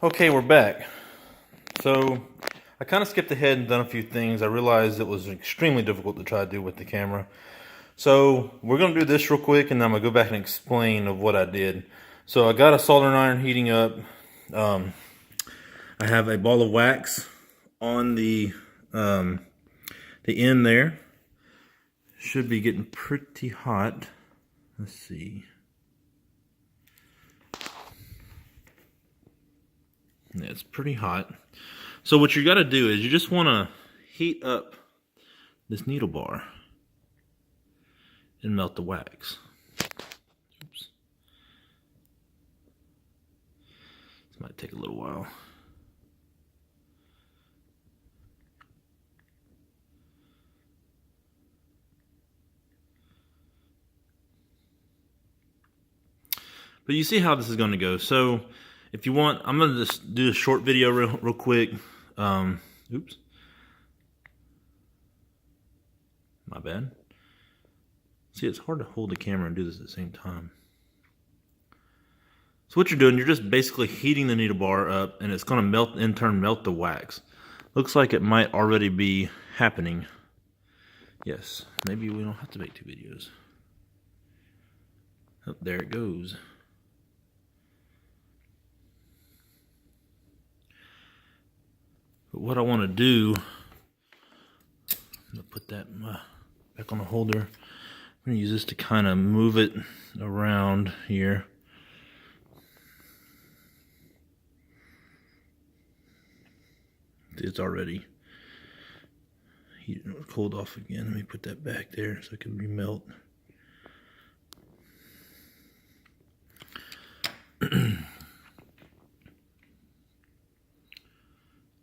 Okay, we're back. So I kind of skipped ahead and done a few things. I realized it was extremely difficult to try to do with the camera. So we're going to do this real quick, and then I'm going to go back and explain of what I did. So I got a soldering iron heating up. I have a ball of wax on the end there. Should be getting pretty hot. Let's see. Yeah, it's pretty hot. So what you got to do is you just want to heat up this needle bar and melt the wax. Oops. This might take a little while. But you see how this is going to go. So if you want, I'm going to just do a short video real quick. Oops. My bad. See, it's hard to hold the camera and do this at the same time. So what you're doing, you're just basically heating the needle bar up, and it's going to melt, in turn, melt the wax. Looks like it might already be happening. Yes, maybe we don't have to make two videos. Oh, there it goes. But what I want to do, I'm going to put that back on the holder. I'm going to use this to kind of move it around here. It's already heated, cooled off again. Let me put that back there so it can remelt.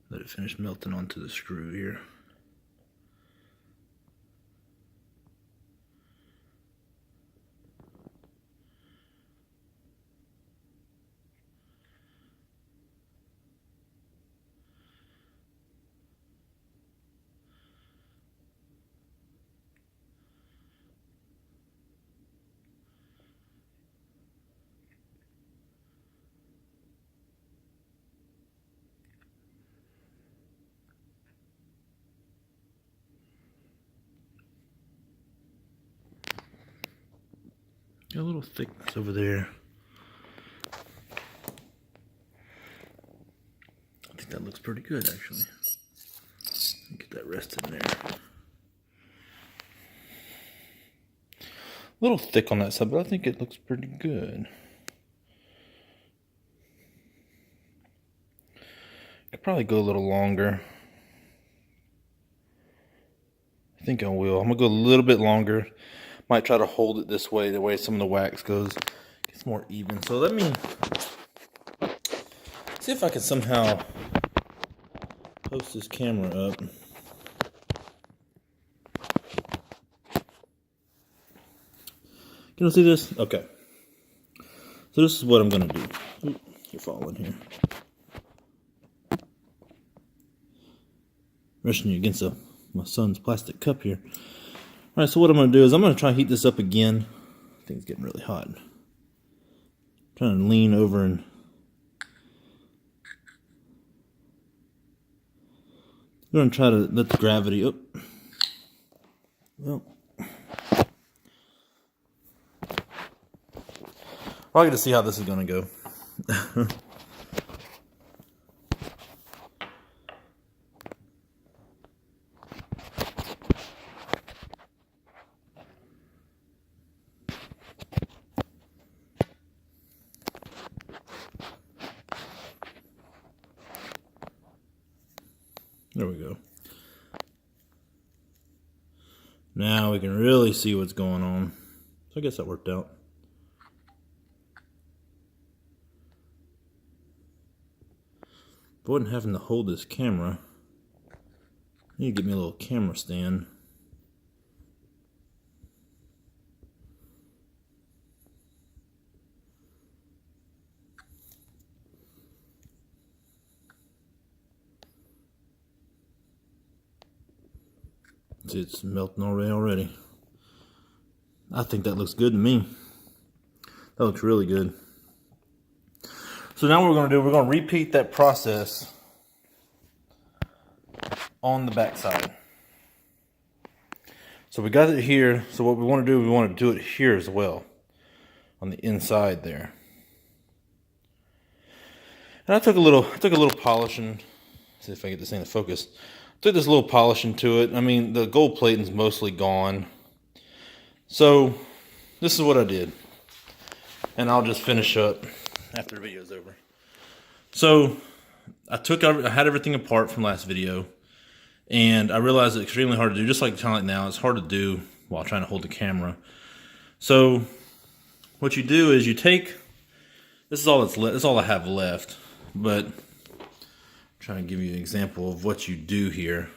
Let it finish melting onto the screw here. Got a little thickness over there. I think that looks pretty good, actually. Get that rested in there. A little thick on that side, but I think it looks pretty good. Could probably go a little longer. I think I will. I'm gonna go a little bit longer. Might try to hold it this way, the way some of the wax goes. It's more even. So let me see if I can somehow post this camera up. Can you see this? Okay. So this is what I'm gonna do. Ooh, you're falling here. Rushing you against my son's plastic cup here. Alright, so what I'm going to do is I'm going to try to heat this up again. I think it's getting really hot. I'm trying to lean over and I'm going to try to let the gravity up. Well, I'll get to see how this is going to go. There we go. Now we can really see what's going on. So I guess that worked out. If I wasn't having to hold this camera, I need to get me a little camera stand. See, it's melting already. I think that looks good to me. That looks really good. So now what we're going to do, we're going to repeat that process on the back side. So we got it here. So what we want to do, we want to do it here as well, on the inside there. And I took a little polishing. See if I get this thing to focus. Took this little polishing to it. I mean, the gold plating's mostly gone. So this is what I did, and I'll just finish up after the video's over. So I had everything apart from last video, and I realized it's extremely hard to do, just like kind of like now. It's hard to do while trying to hold the camera. So what you do is you take, this is all that's left, this is all I have left, but I'm trying to give you an example of what you do here.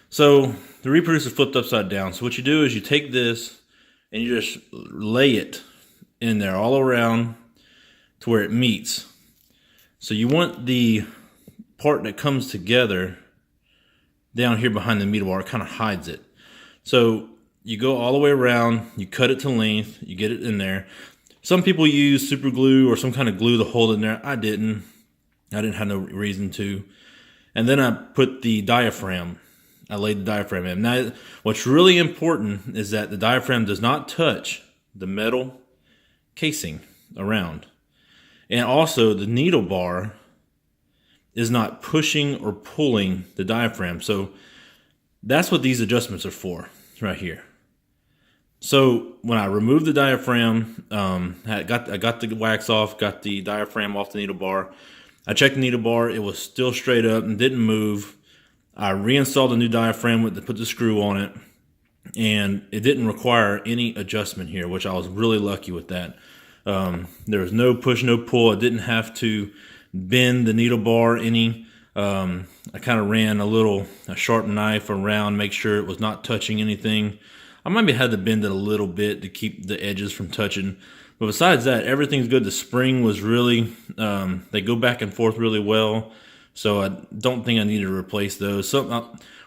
So the reproducer flipped upside down. So what you do is you take this and you just lay it in there all around to where it meets. So you want the part that comes together down here behind the meter bar. It kind of hides it. So you go all the way around, you cut it to length, you get it in there. Some people use super glue or some kind of glue to hold it in there. I didn't have no reason to. And then I put the diaphragm. I laid the diaphragm in. Now, what's really important is that the diaphragm does not touch the metal casing around. And also, the needle bar is not pushing or pulling the diaphragm. So that's what these adjustments are for, right here. So when I removed the diaphragm, I got the wax off, got the diaphragm off the needle bar. I checked the needle bar. It was still straight up and didn't move. I reinstalled a new diaphragm put the screw on it, and it didn't require any adjustment here, which I was really lucky with that. There was no push, no pull. I didn't have to bend the needle bar any. I kind of ran a sharp knife around, make sure it was not touching anything. I maybe had to bend it a little bit to keep the edges from touching. But besides that, everything's good. The spring was really, they go back and forth really well. So I don't think I need to replace those. So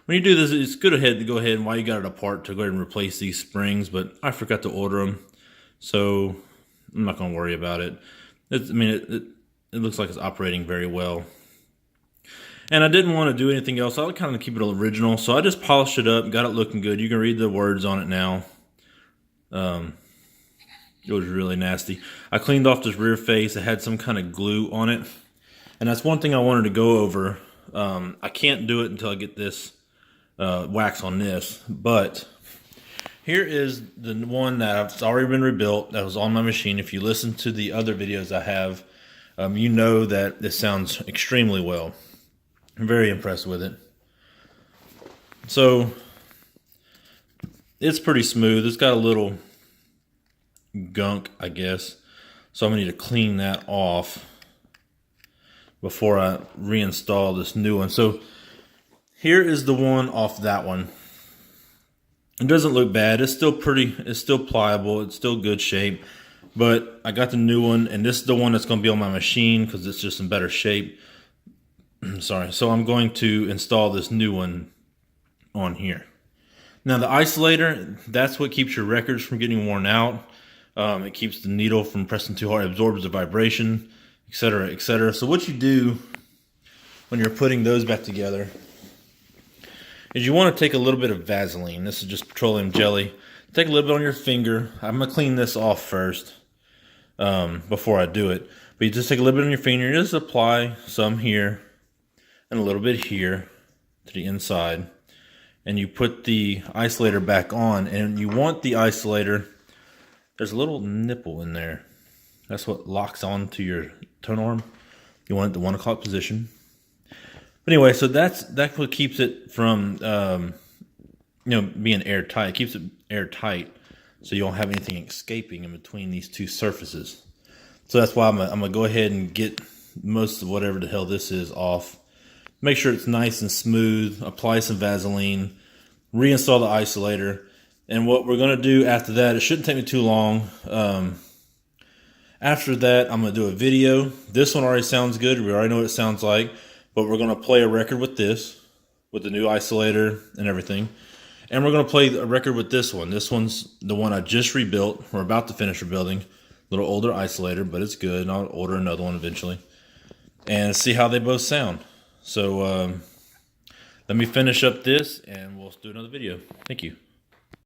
when you do this, it's good to go ahead and while you got it apart to go ahead and replace these springs. But I forgot to order them, so I'm not going to worry about it. It looks like it's operating very well. And I didn't want to do anything else. I would kind of keep it original. So I just polished it up, got it looking good. You can read the words on it now. It was really nasty. I cleaned off this rear face. It had some kind of glue on it. And that's one thing I wanted to go over. I can't do it until I get this wax on this. But here is the one that's already been rebuilt. That was on my machine. If you listen to the other videos I have, you know that this sounds extremely well. I'm very impressed with it. So it's pretty smooth. It's got a little gunk, I guess. So I'm going to need to clean that off before I reinstall this new one. So here is the one off that one. It doesn't look bad. It's still pliable. It's still good shape. But I got the new one, and this is the one that's going to be on my machine because it's just in better shape. Sorry. So I'm going to install this new one on here. Now the isolator, that's what keeps your records from getting worn out. It keeps the needle from pressing too hard, absorbs the vibration, etc., etc. So what you do when you're putting those back together is you want to take a little bit of Vaseline. This is just petroleum jelly. Take a little bit on your finger. I'm going to clean this off first before I do it. But you just take a little bit on your finger. You just apply some here and a little bit here to the inside. And you put the isolator back on. And you want the isolator, there's a little nipple in there. That's what locks onto your tone arm. You want it to 1 o'clock position. But anyway, so that's what keeps it from being airtight. It keeps it airtight, so you don't have anything escaping in between these two surfaces. So that's why I'm gonna go ahead and get most of whatever the hell this is off. Make sure it's nice and smooth. Apply some Vaseline. Reinstall the isolator. And what we're gonna do after that, it shouldn't take me too long. After that, I'm gonna do a video. This one already sounds good. We already know what it sounds like. But we're gonna play a record with this, with the new isolator and everything. And we're gonna play a record with this one. This one's the one I just rebuilt. We're about to finish rebuilding. little older isolator, but it's good, and I'll order another one eventually and see how they both sound. So let me finish up this and we'll do another video. Thank you.